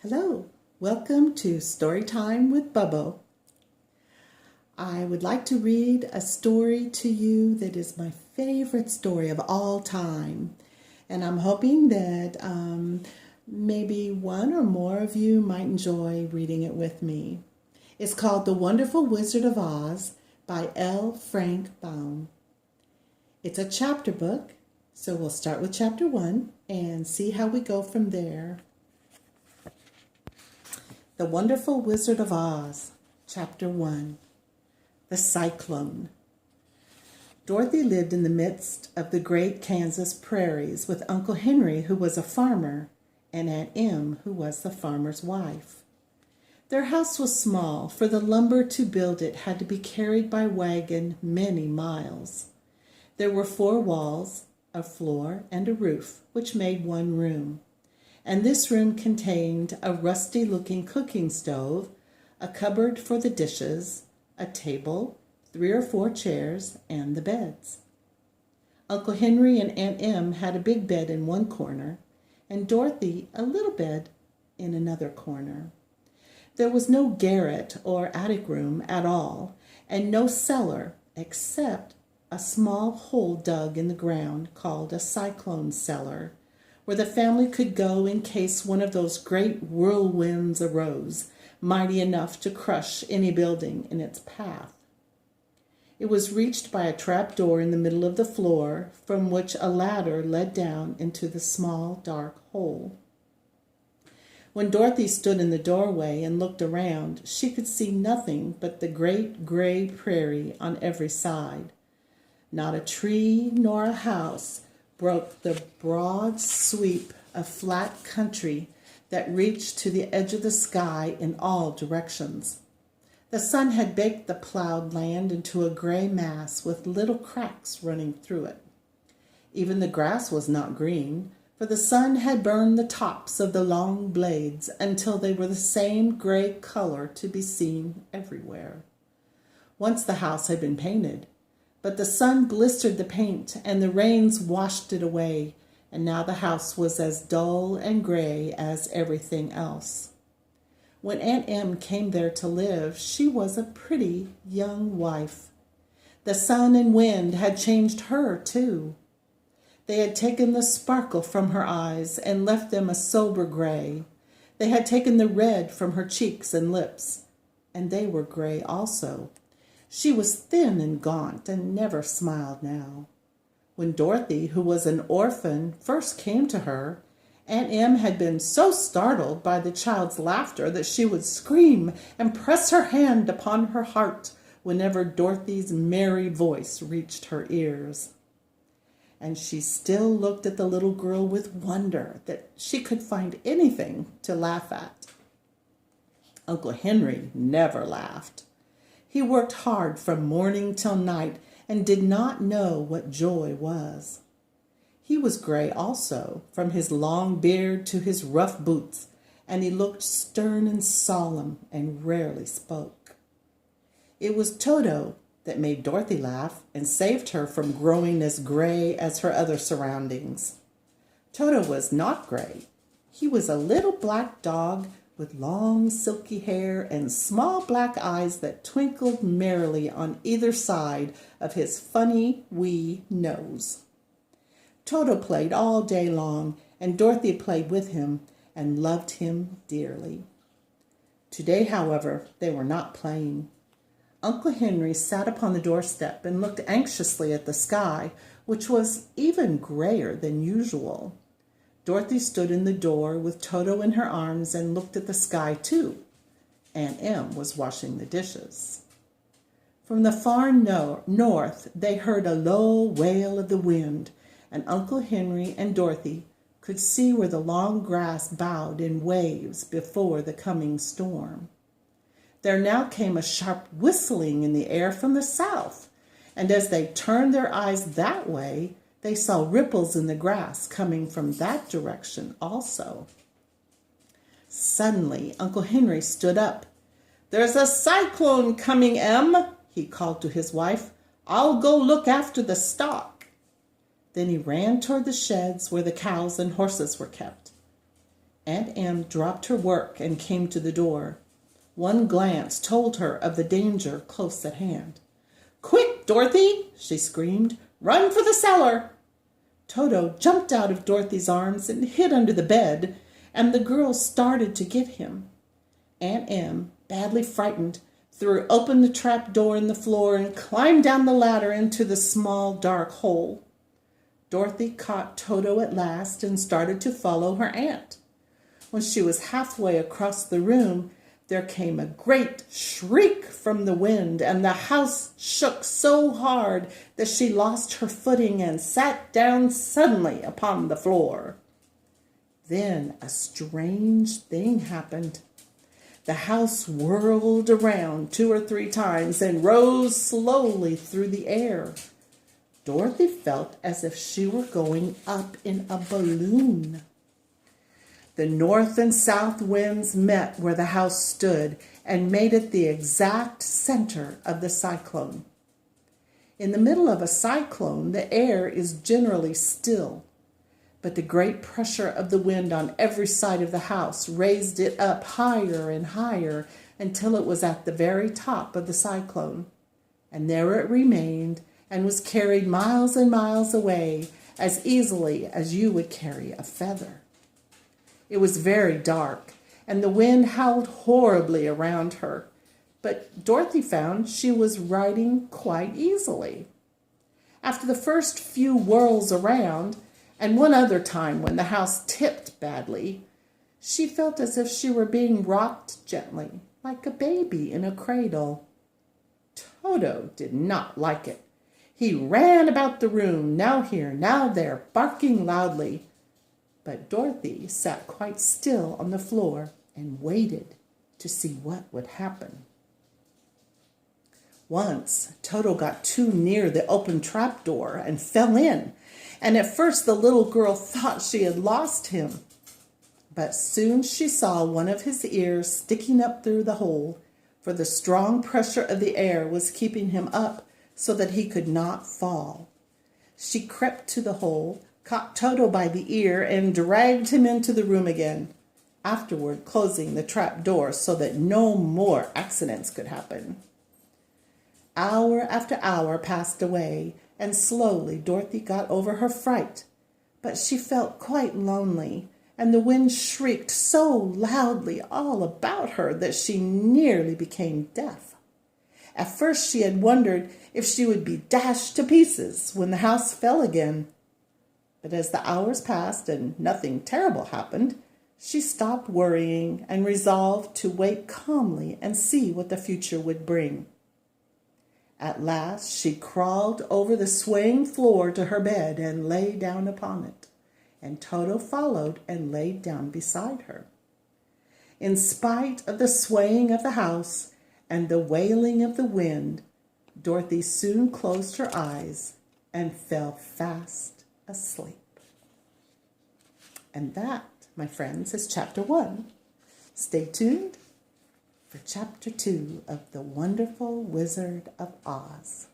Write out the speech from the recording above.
Hello, welcome to Storytime with Bubbo. I would like to read a story to you that is my favorite story of all time. And I'm hoping that maybe one or more of you might enjoy reading it with me. It's called The Wonderful Wizard of Oz by L. Frank Baum. It's a chapter book, so we'll start with chapter 1 and see how we go from there. The Wonderful Wizard of Oz, Chapter 1, The Cyclone. Dorothy lived in the midst of the great Kansas prairies with Uncle Henry, who was a farmer, and Aunt Em, who was the farmer's wife. Their house was small, for the lumber to build it had to be carried by wagon many miles. There were 4 walls, a floor, and a roof, which made one room. And this room contained a rusty-looking cooking stove, a cupboard for the dishes, a table, 3 or 4 chairs, and the beds. Uncle Henry and Aunt Em had a big bed in one corner, and Dorothy a little bed in another corner. There was no garret or attic room at all, and no cellar except a small hole dug in the ground called a cyclone cellar, where the family could go in case one of those great whirlwinds arose, mighty enough to crush any building in its path. It was reached by a trap door in the middle of the floor, from which a ladder led down into the small, dark hole. When Dorothy stood in the doorway and looked around, she could see nothing but the great gray prairie on every side. Not a tree nor a house broke the broad sweep of flat country that reached to the edge of the sky in all directions. The sun had baked the plowed land into a gray mass with little cracks running through it. Even the grass was not green, for the sun had burned the tops of the long blades until they were the same gray color to be seen everywhere. Once the house had been painted, but the sun blistered the paint and the rains washed it away, and now the house was as dull and gray as everything else. When Aunt Em came there to live, she was a pretty young wife. The sun and wind had changed her, too. They had taken the sparkle from her eyes and left them a sober gray. They had taken the red from her cheeks and lips, and they were gray also. She was thin and gaunt and never smiled now. When Dorothy, who was an orphan, first came to her, Aunt Em had been so startled by the child's laughter that she would scream and press her hand upon her heart whenever Dorothy's merry voice reached her ears. And she still looked at the little girl with wonder that she could find anything to laugh at. Uncle Henry never laughed. He worked hard from morning till night and did not know what joy was. He was gray also, from his long beard to his rough boots, and he looked stern and solemn and rarely spoke. It was Toto that made Dorothy laugh and saved her from growing as gray as her other surroundings. Toto was not gray. He was a little black dog with long silky hair and small black eyes that twinkled merrily on either side of his funny wee nose. Toto played all day long, and Dorothy played with him and loved him dearly. Today, however, they were not playing. Uncle Henry sat upon the doorstep and looked anxiously at the sky, which was even grayer than usual. Dorothy stood in the door with Toto in her arms and looked at the sky, too. Aunt Em was washing the dishes. From the far north, they heard a low wail of the wind, and Uncle Henry and Dorothy could see where the long grass bowed in waves before the coming storm. There now came a sharp whistling in the air from the south, and as they turned their eyes that way, they saw ripples in the grass coming from that direction also. Suddenly, Uncle Henry stood up. "There's a cyclone coming, Em," he called to his wife. "I'll go look after the stock." Then he ran toward the sheds where the cows and horses were kept. Aunt Em dropped her work and came to the door. One glance told her of the danger close at hand. "Quick, Dorothy!" she screamed. "Run for the cellar!" Toto jumped out of Dorothy's arms and hid under the bed, and the girl started to get him. Aunt Em, badly frightened, threw open the trap door in the floor and climbed down the ladder into the small dark hole. Dorothy caught Toto at last and started to follow her aunt. When she was halfway across the room, there came a great shriek from the wind, and the house shook so hard that she lost her footing and sat down suddenly upon the floor. Then a strange thing happened. The house whirled around 2 or 3 times and rose slowly through the air. Dorothy felt as if she were going up in a balloon. The north and south winds met where the house stood and made it the exact center of the cyclone. In the middle of a cyclone, the air is generally still, but the great pressure of the wind on every side of the house raised it up higher and higher until it was at the very top of the cyclone. And there it remained and was carried miles and miles away as easily as you would carry a feather. It was very dark, and the wind howled horribly around her, but Dorothy found she was riding quite easily. After the first few whirls around, and one other time when the house tipped badly, she felt as if she were being rocked gently, like a baby in a cradle. Toto did not like it. He ran about the room, now here, now there, barking loudly. But Dorothy sat quite still on the floor and waited to see what would happen. Once, Toto got too near the open trapdoor and fell in, and at first the little girl thought she had lost him. But soon she saw one of his ears sticking up through the hole, for the strong pressure of the air was keeping him up so that he could not fall. She crept to the hole, caught Toto by the ear, and dragged him into the room again, afterward closing the trap door so that no more accidents could happen. Hour after hour passed away, and slowly Dorothy got over her fright, but she felt quite lonely, and the wind shrieked so loudly all about her that she nearly became deaf. At first she had wondered if she would be dashed to pieces when the house fell again. But as the hours passed and nothing terrible happened, she stopped worrying and resolved to wait calmly and see what the future would bring. At last she crawled over the swaying floor to her bed and lay down upon it, and Toto followed and laid down beside her. In spite of the swaying of the house and the wailing of the wind, Dorothy soon closed her eyes and fell fast asleep. And that, my friends, is chapter 1. Stay tuned for chapter 2 of The Wonderful Wizard of Oz.